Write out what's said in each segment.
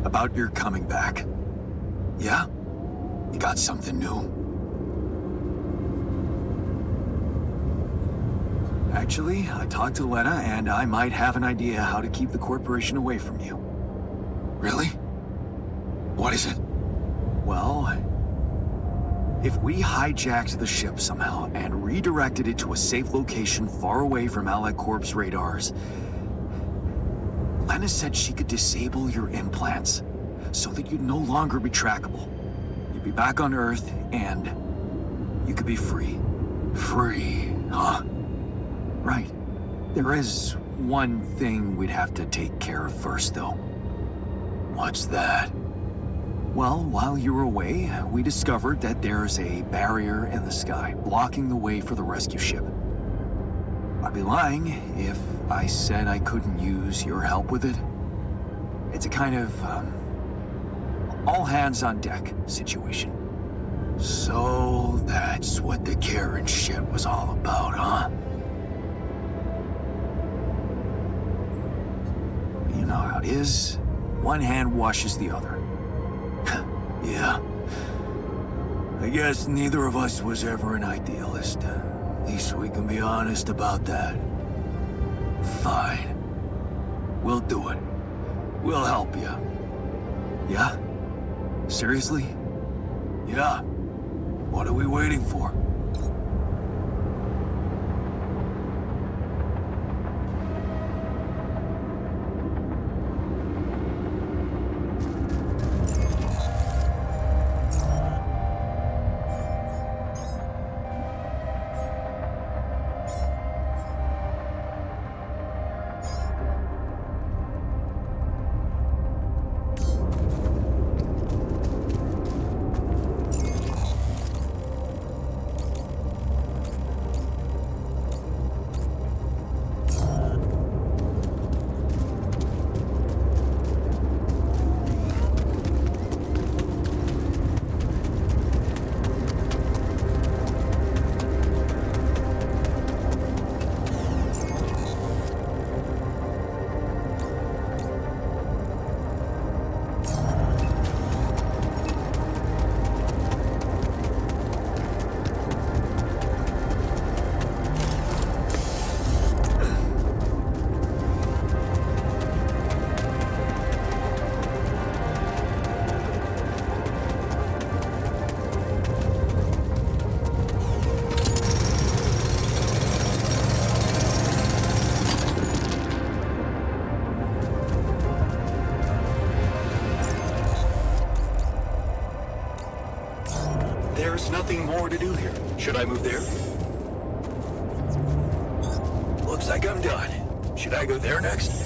About your coming back. Yeah? You got something new? Actually, I talked to Lena, and I might have an idea how to keep the corporation away from you. Really? What is it? Well, if we hijacked the ship somehow and redirected it to a safe location far away from Allied Corp's radars, Lena said she could disable your implants so that you'd no longer be trackable. You'd be back on Earth, and you could be free. Free, huh? Right. There is one thing we'd have to take care of first, though. What's that? Well, while you were away, we discovered that there's a barrier in the sky blocking the way for the rescue ship. I'd be lying if I said I couldn't use your help with it. It's a kind of, all-hands-on-deck situation. So that's what the Karen shit was all about, huh? You know how it is. One hand washes the other. Yeah. I guess neither of us was ever an idealist. At least we can be honest about that. Fine. We'll do it. We'll help you. Yeah? Seriously? Yeah. What are we waiting for? There's nothing more to do here. Should I move there? Looks like I'm done. Should I go there next?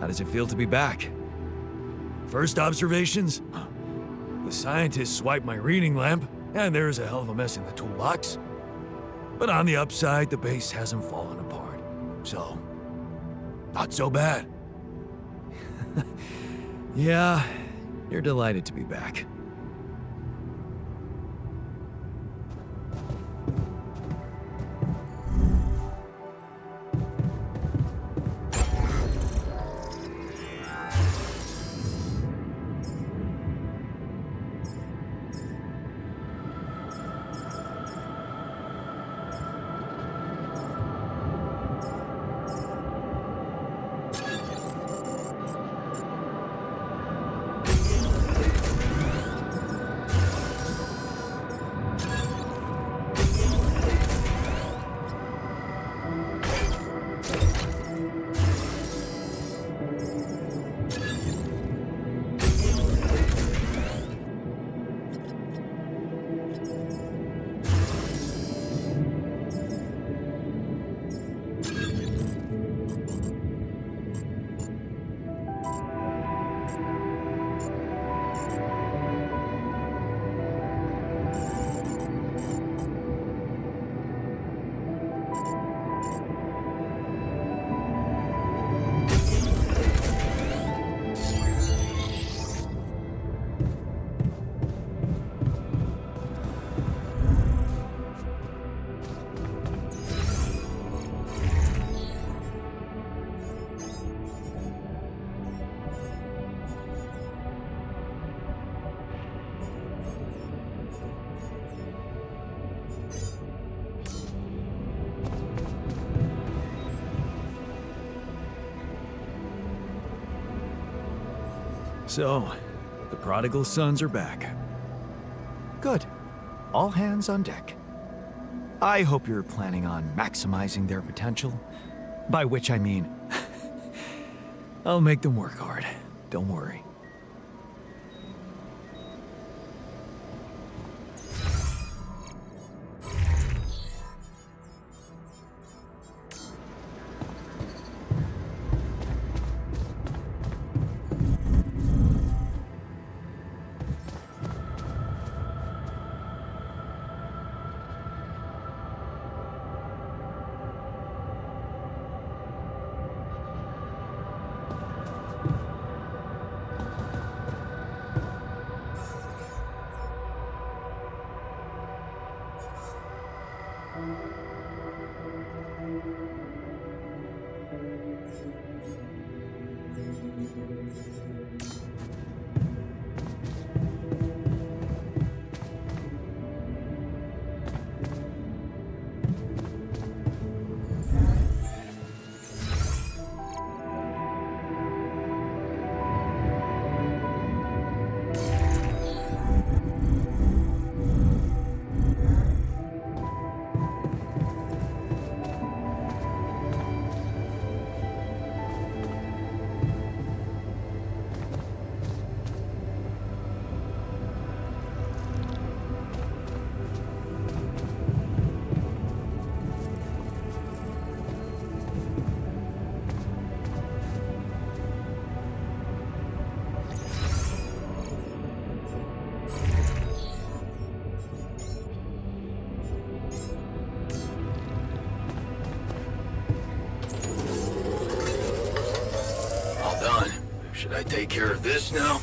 How does it feel to be back? First observations? The scientists swiped my reading lamp, and there's a hell of a mess in the toolbox. But on the upside, the base hasn't fallen apart. So, not so bad. Yeah, you're delighted to be back. So, the prodigal sons are back. Good. All hands on deck. I hope you're planning on maximizing their potential. By which I mean, I'll make them work hard. Don't worry. Should I take care of this now?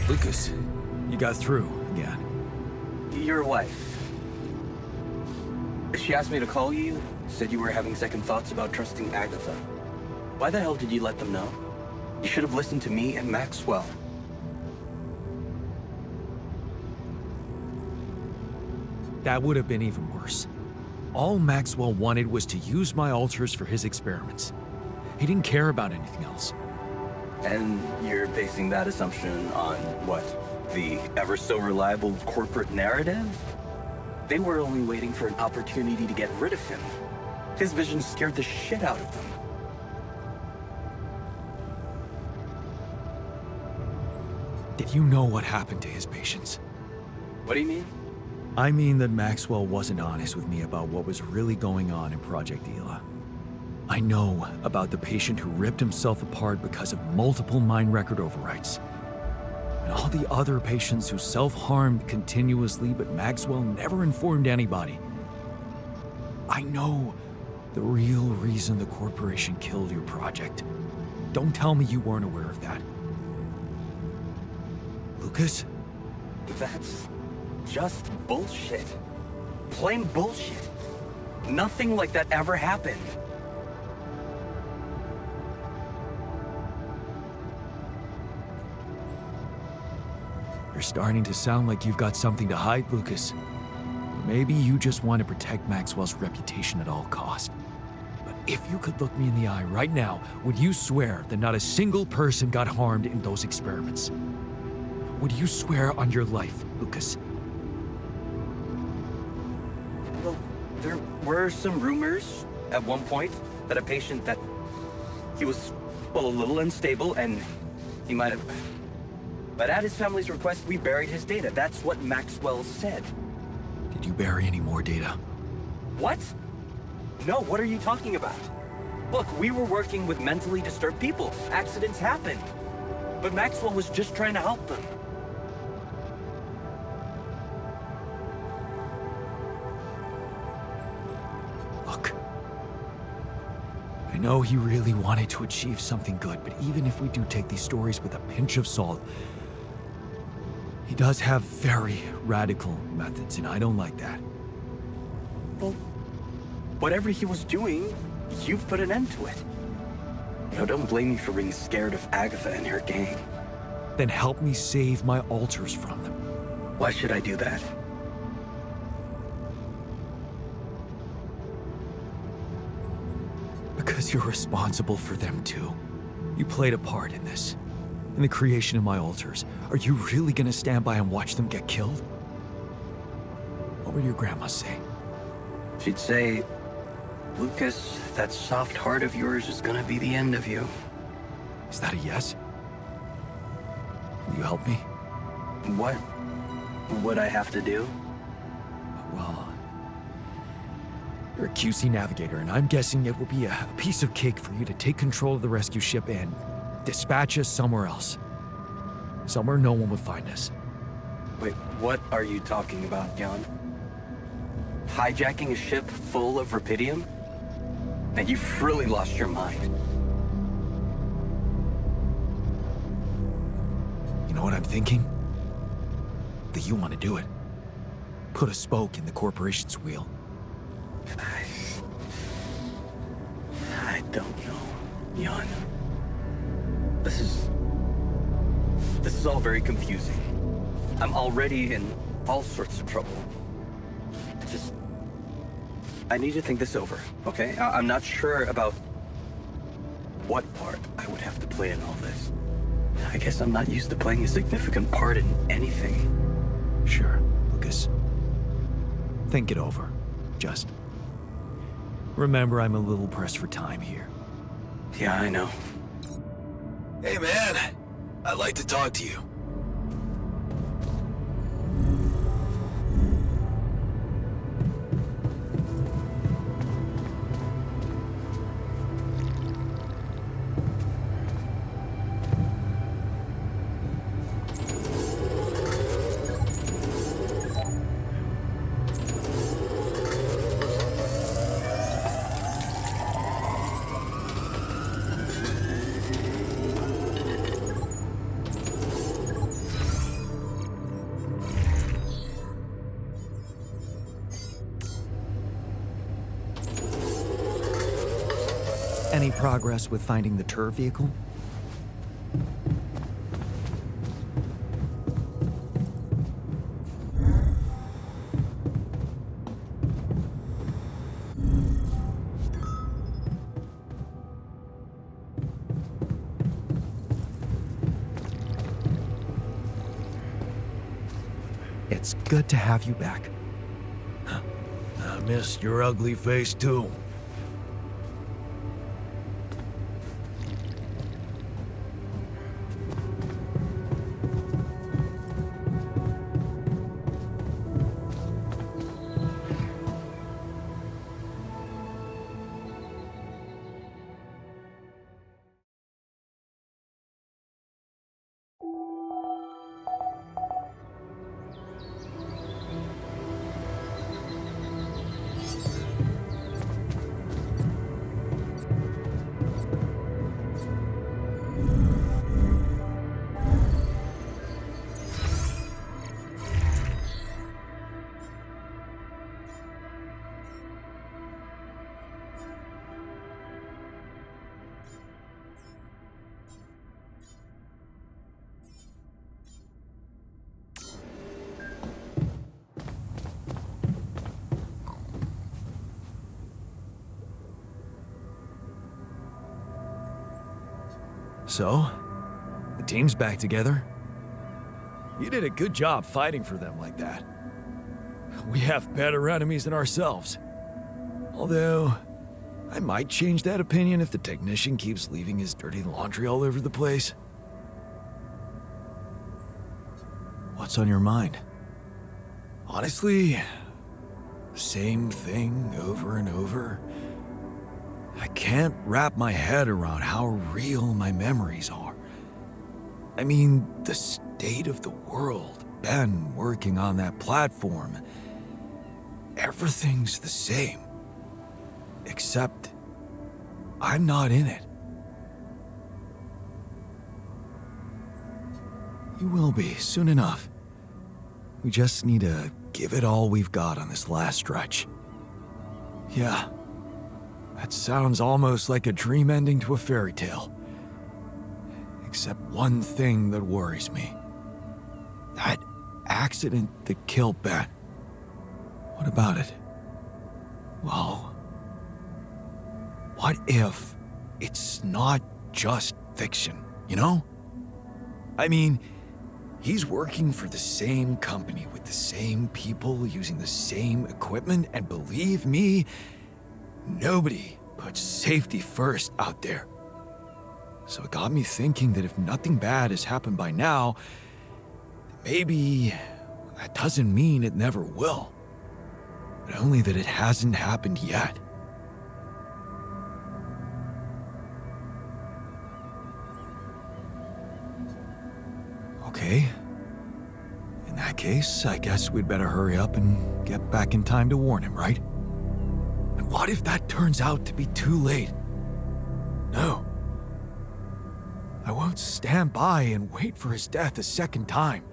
Lucas, you got through again. Your wife. She asked me to call you, said you were having second thoughts about trusting Agatha. Why the hell did you let them know? You should have listened to me and Maxwell. That would have been even worse. All Maxwell wanted was to use my altars for his experiments. He didn't care about anything else. And you're basing that assumption on what? The ever-so-reliable corporate narrative? They were only waiting for an opportunity to get rid of him. His vision scared the shit out of them. Did you know what happened to his patients? What do you mean? I mean that Maxwell wasn't honest with me about what was really going on in Project Ela. I know about the patient who ripped himself apart because of multiple mind record overwrites. And all the other patients who self-harmed continuously, but Maxwell never informed anybody. I know the real reason the corporation killed your project. Don't tell me you weren't aware of that. Lucas? That's just bullshit. Plain bullshit. Nothing like that ever happened. You're starting to sound like you've got something to hide, Lucas. Or maybe you just want to protect Maxwell's reputation at all cost. But if you could look me in the eye right now, would you swear that not a single person got harmed in those experiments? Would you swear on your life, Lucas? Well, there were some rumors at one point that a patient that he was, well, a little unstable and he might have... But at his family's request, we buried his data. That's what Maxwell said. Did you bury any more data? What? No, what are you talking about? Look, we were working with mentally disturbed people. Accidents happen. But Maxwell was just trying to help them. Look, I know he really wanted to achieve something good, but even if we do take these stories with a pinch of salt, he does have very radical methods, and I don't like that. Well, whatever he was doing, you've put an end to it. Don't blame me for being scared of Agatha and her gang. Then help me save my alters from them. Why should I do that? Because you're responsible for them too. You played a part in this. In the creation of my altars. Are you really gonna stand by and watch them get killed? What would your grandma say? She'd say, Lucas, that soft heart of yours is gonna be the end of you. Is that a yes? Will you help me? What would I have to do? Well, you're a QC navigator, and I'm guessing it will be a piece of cake for you to take control of the rescue ship and dispatch us somewhere else. Somewhere no one would find us. Wait, what are you talking about, Jan? Hijacking a ship full of rupidium? And you've really lost your mind. You know what I'm thinking? That you want to do it. Put a spoke in the corporation's wheel. I don't know, Jan. This is all very confusing. I'm already in all sorts of trouble. I need to think this over, okay? I'm not sure about what part I would have to play in all this. I guess I'm not used to playing a significant part in anything. Sure, Lucas. Think it over. Just remember I'm a little pressed for time here. Yeah, I know. Hey, man. I'd like to talk to you. Any progress with finding the tour vehicle? It's good to have you back. I missed your ugly face, too. So, the team's back together. You did a good job fighting for them like that. We have better enemies than ourselves. Although, I might change that opinion if the technician keeps leaving his dirty laundry all over the place. What's on your mind? Honestly, the same thing over and over. I can't wrap my head around how real my memories are. I mean, the state of the world, Ben working on that platform. Everything's the same. Except, I'm not in it. You will be, soon enough. We just need to give it all we've got on this last stretch. Yeah, that sounds almost like a dream ending to a fairy tale. Except one thing that worries me. That accident that killed Ben. What about it? Well, what if it's not just fiction, you know? I mean, he's working for the same company with the same people using the same equipment, and believe me, nobody puts safety first out there. So it got me thinking that if nothing bad has happened by now, maybe that doesn't mean it never will. But only that it hasn't happened yet. Okay. In that case, I guess we'd better hurry up and get back in time to warn him, right? And what if that turns out to be too late? No. I won't stand by and wait for his death a second time.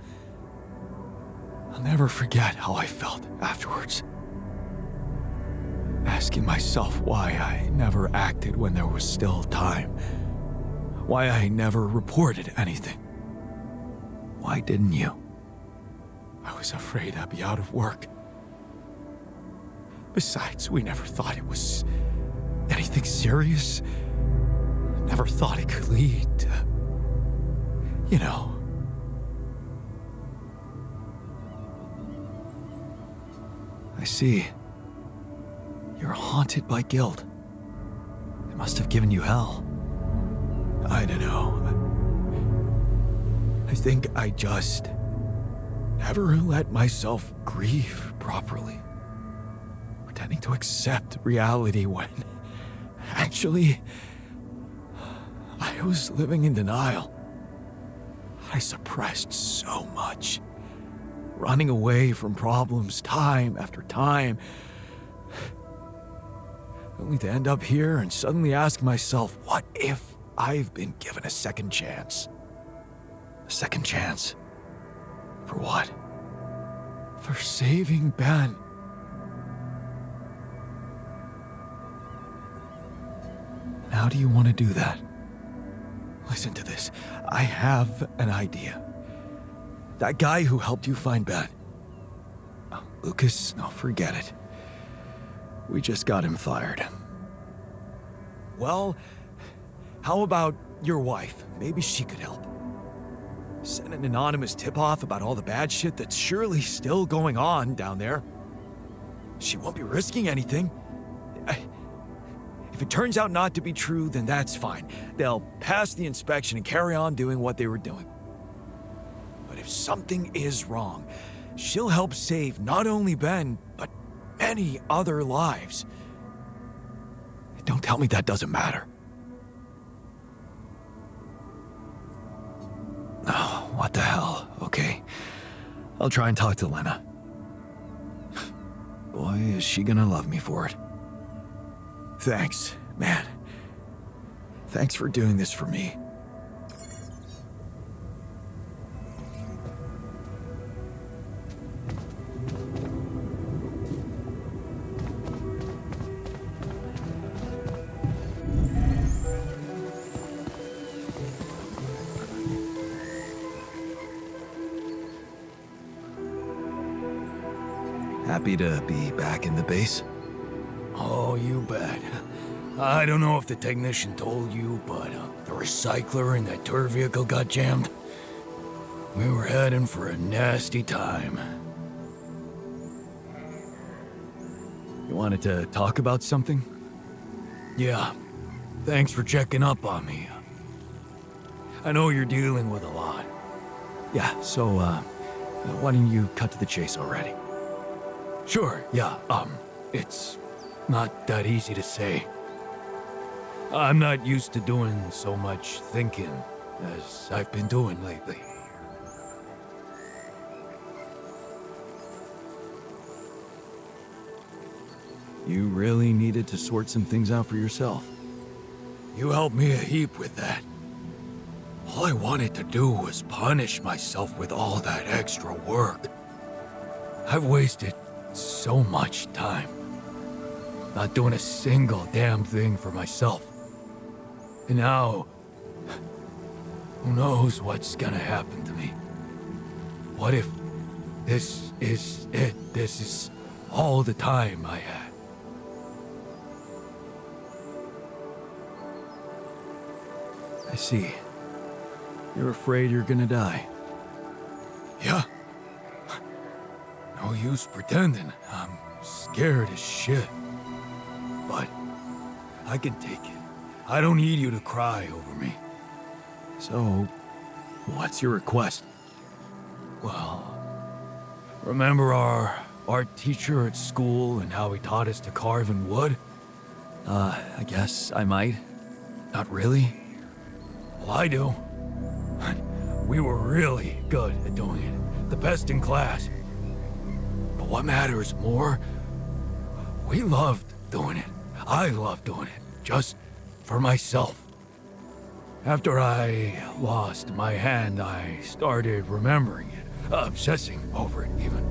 I'll never forget how I felt afterwards. Asking myself why I never acted when there was still time. Why I never reported anything. Why didn't you? I was afraid I'd be out of work. Besides, we never thought it was anything serious. Never thought it could lead to, you know. I see. You're haunted by guilt. It must have given you hell. I don't know. I think I just never let myself grieve properly. Pretending to accept reality when actually I was living in denial. I suppressed so much. Running away from problems time after time. Only to end up here and suddenly ask myself, what if I've been given a second chance? A second chance? For what? For saving Ben. And how do you want to do that? Listen to this. I have an idea. That guy who helped you find Ben. Oh, Lucas, no, forget it. We just got him fired. Well, how about your wife? Maybe she could help. Send an anonymous tip-off about all the bad shit that's surely still going on down there. She won't be risking anything. If it turns out not to be true, then that's fine. They'll pass the inspection and carry on doing what they were doing. But if something is wrong, she'll help save not only Ben, but many other lives. Don't tell me that doesn't matter. Oh, what the hell? Okay. I'll try and talk to Lena. Boy, is she gonna love me for it. Thanks, man. Thanks for doing this for me. Happy to be back in the base? Oh, you bet. I don't know if the technician told you, but the recycler in that tour vehicle got jammed. We were heading for a nasty time. You wanted to talk about something? Yeah. Thanks for checking up on me. I know you're dealing with a lot. Yeah, so, why don't you cut to the chase already? Sure, yeah, it's not that easy to say. I'm not used to doing so much thinking as I've been doing lately. You really needed to sort some things out for yourself. You helped me a heap with that. All I wanted to do was punish myself with all that extra work. I've wasted so much time, not doing a single damn thing for myself. And now, who knows what's gonna happen to me? What if this is it? This is all the time I had. I see. You're afraid you're gonna die. Yeah. No use pretending. I'm scared as shit. But I can take it. I don't need you to cry over me. So, what's your request? Well, remember our art teacher at school and how he taught us to carve in wood? I guess I might. Not really? Well, I do. We were really good at doing it. The best in class. But what matters more, we loved doing it. I loved doing it. Just for myself. After I lost my hand, I started remembering it, obsessing over it even.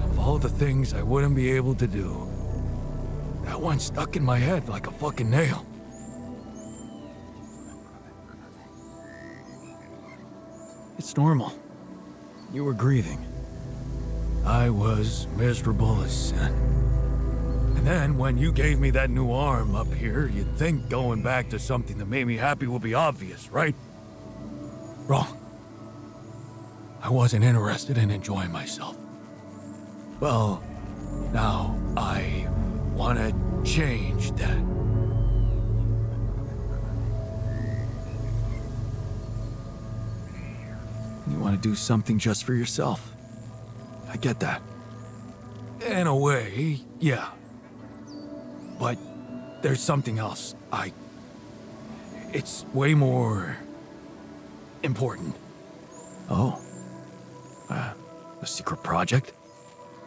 Of all the things I wouldn't be able to do, that one stuck in my head like a fucking nail. It's normal. You were grieving. I was miserable as sin. And then, when you gave me that new arm up here, you'd think going back to something that made me happy would be obvious, right? Wrong. I wasn't interested in enjoying myself. Well, now I want to change that. You want to do something just for yourself. I get that. In a way, yeah. But there's something else. It's way more important. Oh. A secret project?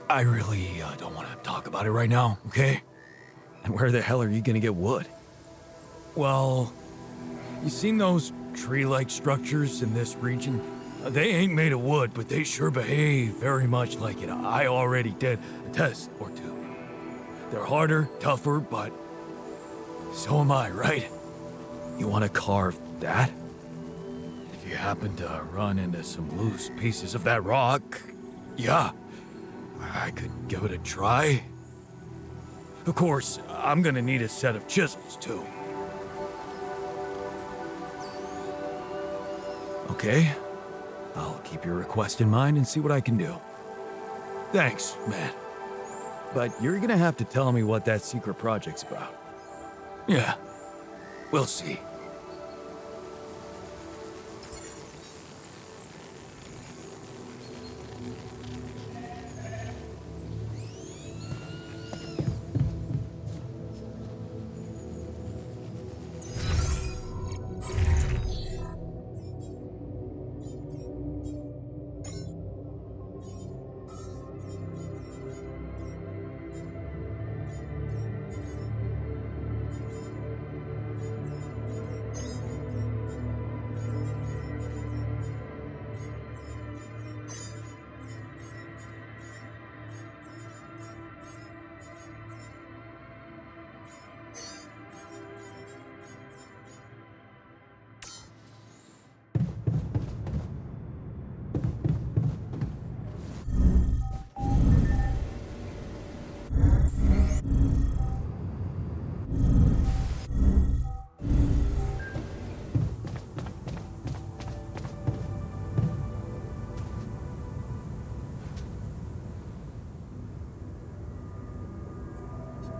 I really don't want to talk about it right now, okay? And where the hell are you gonna get wood? Well, you seen those tree-like structures in this region? They ain't made of wood, but they sure behave very much like it. I already did a test or two. They're harder, tougher, but so am I, right? You want to carve that? If you happen to run into some loose pieces of that rock, yeah, I could give it a try. Of course, I'm gonna need a set of chisels, too. Okay, I'll keep your request in mind and see what I can do. Thanks, man. But you're gonna have to tell me what that secret project's about. Yeah, we'll see.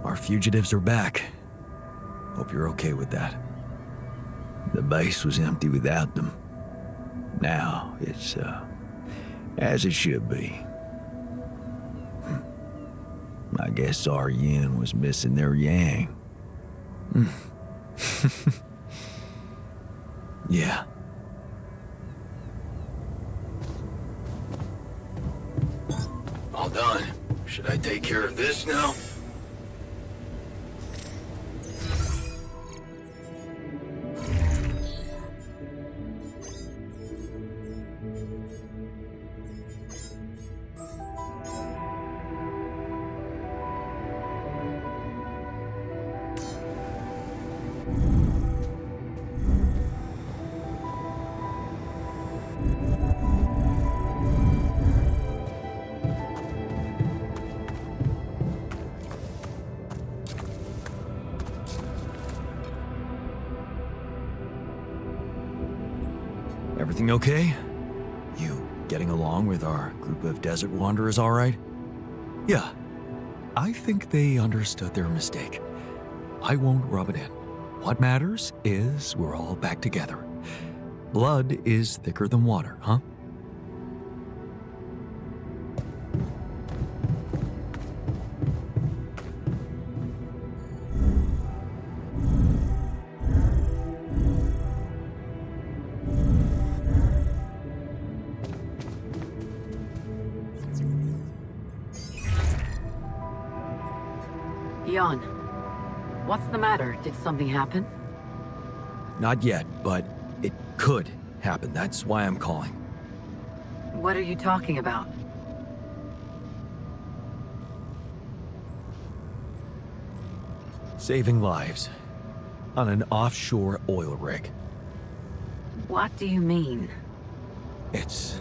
Our fugitives are back. Hope you're okay with that. The base was empty without them. Now it's, as it should be. I guess our yin was missing their yang. Yeah. All done. Should I take care of this now? Everything okay? You getting along with our group of desert wanderers all right? Yeah. I think they understood their mistake. I won't rub it in. What matters is we're all back together. Blood is thicker than water, huh? Jan, what's the matter? Did something happen? Not yet, but it could happen. That's why I'm calling. What are you talking about? Saving lives on an offshore oil rig. What do you mean? It's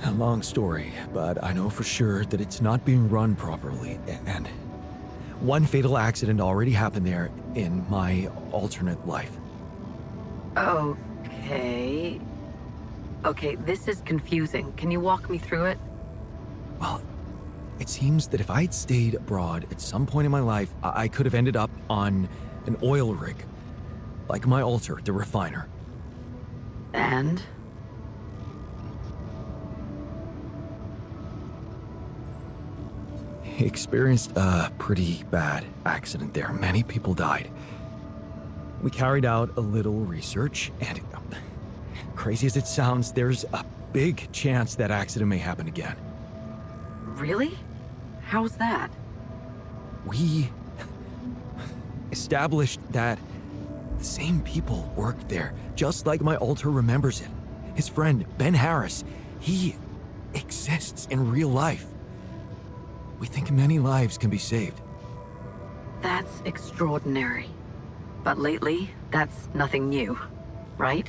a long story, but I know for sure that it's not being run properly, and one fatal accident already happened there in my alternate life. Okay. Okay, this is confusing. Can you walk me through it? Well, it seems that if I'd stayed abroad at some point in my life, I could have ended up on an oil rig, like my alter, the refiner. And? Experienced a pretty bad accident there. Many people died. We carried out a little research, and crazy as it sounds, there's a big chance that accident may happen again. Really? How's that? We established that the same people worked there, just like my alter remembers it. His friend, Ben Harris, he exists in real life. We think many lives can be saved. That's extraordinary. But lately, that's nothing new, right?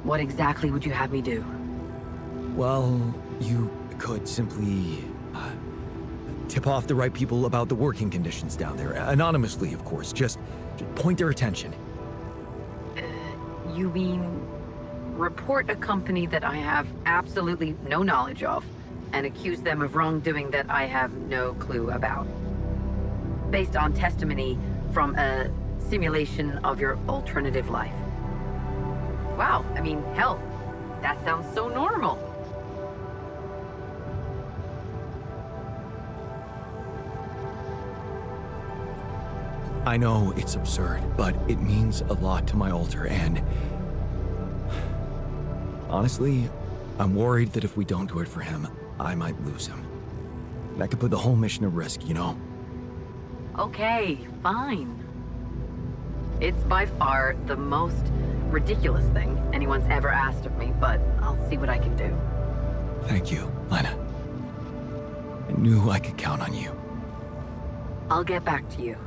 What exactly would you have me do? Well, you could simply tip off the right people about the working conditions down there. Anonymously, of course. Just point their attention. You mean report a company that I have absolutely no knowledge of and accuse them of wrongdoing that I have no clue about, based on testimony from a simulation of your alternative life. Wow, I mean, hell, that sounds so normal. I know it's absurd, but it means a lot to my alter, and honestly, I'm worried that if we don't do it for him, I might lose him. That could put the whole mission at risk, you know? Okay, fine. It's by far the most ridiculous thing anyone's ever asked of me, but I'll see what I can do. Thank you, Lena. I knew I could count on you. I'll get back to you.